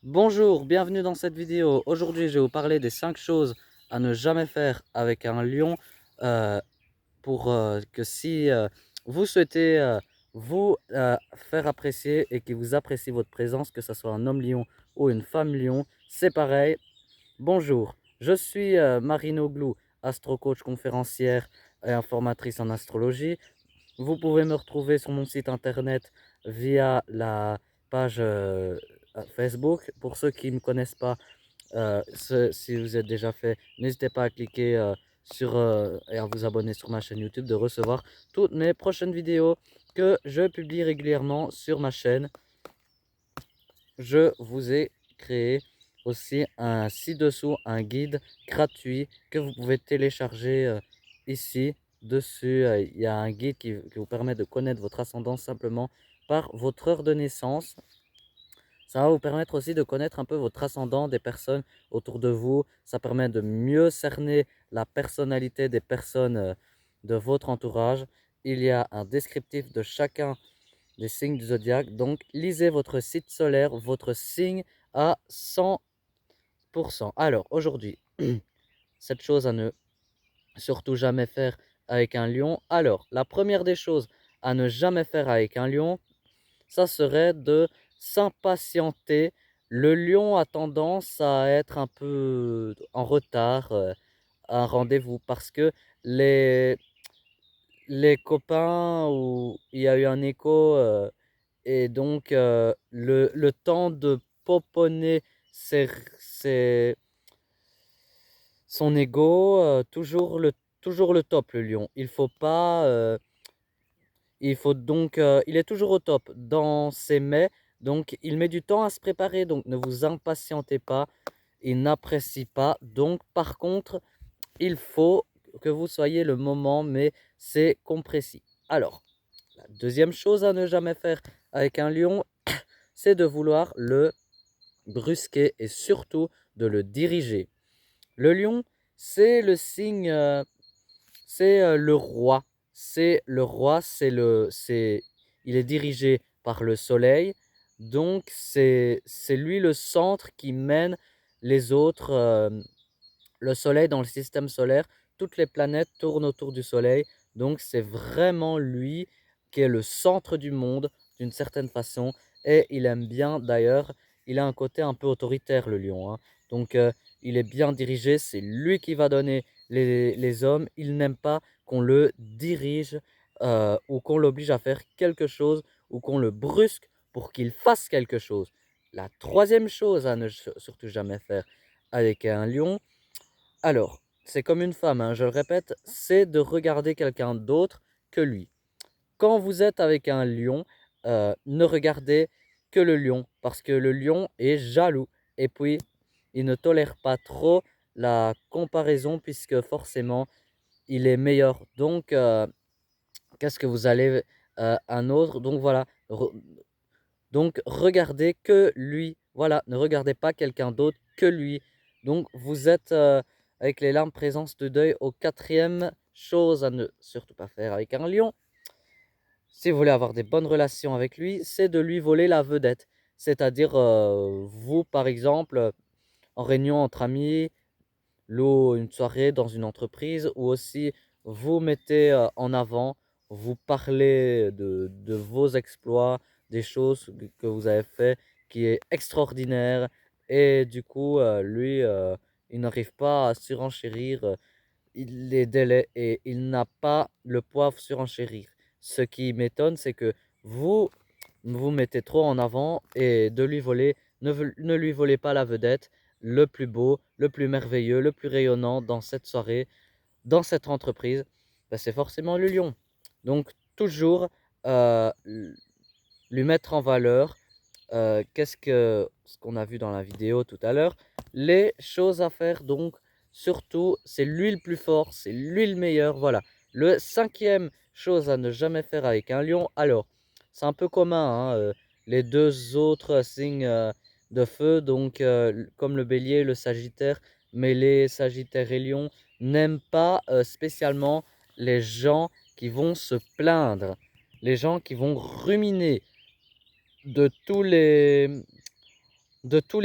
Bonjour, bienvenue dans cette vidéo. Aujourd'hui, je vais vous parler des 5 choses à ne jamais faire avec un lion euh, pour que si vous souhaitez vous faire apprécier et qu'il vous apprécie votre présence, que ce soit un homme lion ou une femme lion, c'est pareil. Bonjour, je suis Marino Glou, astro-coach conférencière et informatrice en astrologie. Vous pouvez me retrouver sur mon site internet via la page Facebook. Pour ceux qui ne me connaissent pas, si vous êtes déjà fait, n'hésitez pas à cliquer et à vous abonner sur ma chaîne YouTube de recevoir toutes mes prochaines vidéos que je publie régulièrement sur ma chaîne. Je vous ai créé aussi ci-dessous un guide gratuit que vous pouvez télécharger ici. Dessus, il y a un guide qui vous permet de connaître votre ascendance simplement par votre heure de naissance. Ça va vous permettre aussi de connaître un peu votre ascendant des personnes autour de vous. Ça permet de mieux cerner la personnalité des personnes de votre entourage. Il y a un descriptif de chacun des signes du zodiaque. Donc, lisez votre site solaire, votre signe à 100%. Alors, aujourd'hui, cette chose à ne surtout jamais faire avec un lion. Alors, la première des choses à ne jamais faire avec un lion, ça serait de s'impatienter. Le lion a tendance à être un peu en retard à un rendez-vous parce que les, les copains où il y a eu un écho et donc le temps de poponner ses, ses- son ego, toujours le top, le lion. Il faut pas, il faut donc, il est toujours au top dans ses mets, donc il met du temps à se préparer, donc ne vous impatientez pas, il n'apprécie pas. Donc par contre, il faut que vous soyez le moment, mais c'est compressif. Alors, la deuxième chose à ne jamais faire avec un lion, c'est de vouloir le brusquer et surtout de le diriger. Le lion, c'est le signe, c'est le roi. C'est le roi, il est dirigé par le soleil. Donc, c'est lui le centre qui mène les autres. Le soleil dans le système solaire, toutes les planètes tournent autour du soleil. Donc, c'est vraiment lui qui est le centre du monde d'une certaine façon. Et il aime bien d'ailleurs, il a un côté un peu autoritaire, le lion, hein. Donc, il est bien dirigé, c'est lui qui va donner les hommes. Il n'aime pas qu'on le dirige ou qu'on l'oblige à faire quelque chose ou qu'on le brusque pour qu'il fasse quelque chose. La troisième chose à ne surtout jamais faire avec un lion, alors, c'est comme une femme, hein, je le répète, c'est de regarder quelqu'un d'autre que lui. Quand vous êtes avec un lion, ne regardez que le lion, parce que le lion est jaloux. Et puis, il ne tolère pas trop la comparaison, puisque forcément, il est meilleur. Donc, qu'est-ce que vous allez un autre? Donc voilà. Donc regardez que lui. Voilà, ne regardez pas quelqu'un d'autre que lui. Donc vous êtes avec les larmes présence de deuil au quatrième chose à ne surtout pas faire avec un lion. Si vous voulez avoir des bonnes relations avec lui, c'est de lui voler la vedette. C'est-à-dire vous par exemple en réunion entre amis, une soirée dans une entreprise ou aussi vous mettez en avant, vous parlez de vos exploits, des choses que vous avez fait qui est extraordinaire et du coup, lui, il n'arrive pas à surenchérir les délais et il n'a pas le poids surenchérir. Ce qui m'étonne, c'est que vous vous mettez trop en avant et de lui voler, ne lui volez pas la vedette, le plus beau, le plus merveilleux, le plus rayonnant dans cette soirée, dans cette entreprise, ben, c'est forcément le lion. Donc toujours lui mettre en valeur, ce qu'on a vu dans la vidéo tout à l'heure, les choses à faire donc, surtout, c'est lui le plus fort, c'est lui le meilleur, voilà. Le cinquième chose à ne jamais faire avec un lion, alors, c'est un peu commun, hein, les deux autres signes de feu, donc comme le bélier, le sagittaire, mais les sagittaires et lions n'aiment pas spécialement les gens qui vont se plaindre, les gens qui vont ruminer de tous les de tous les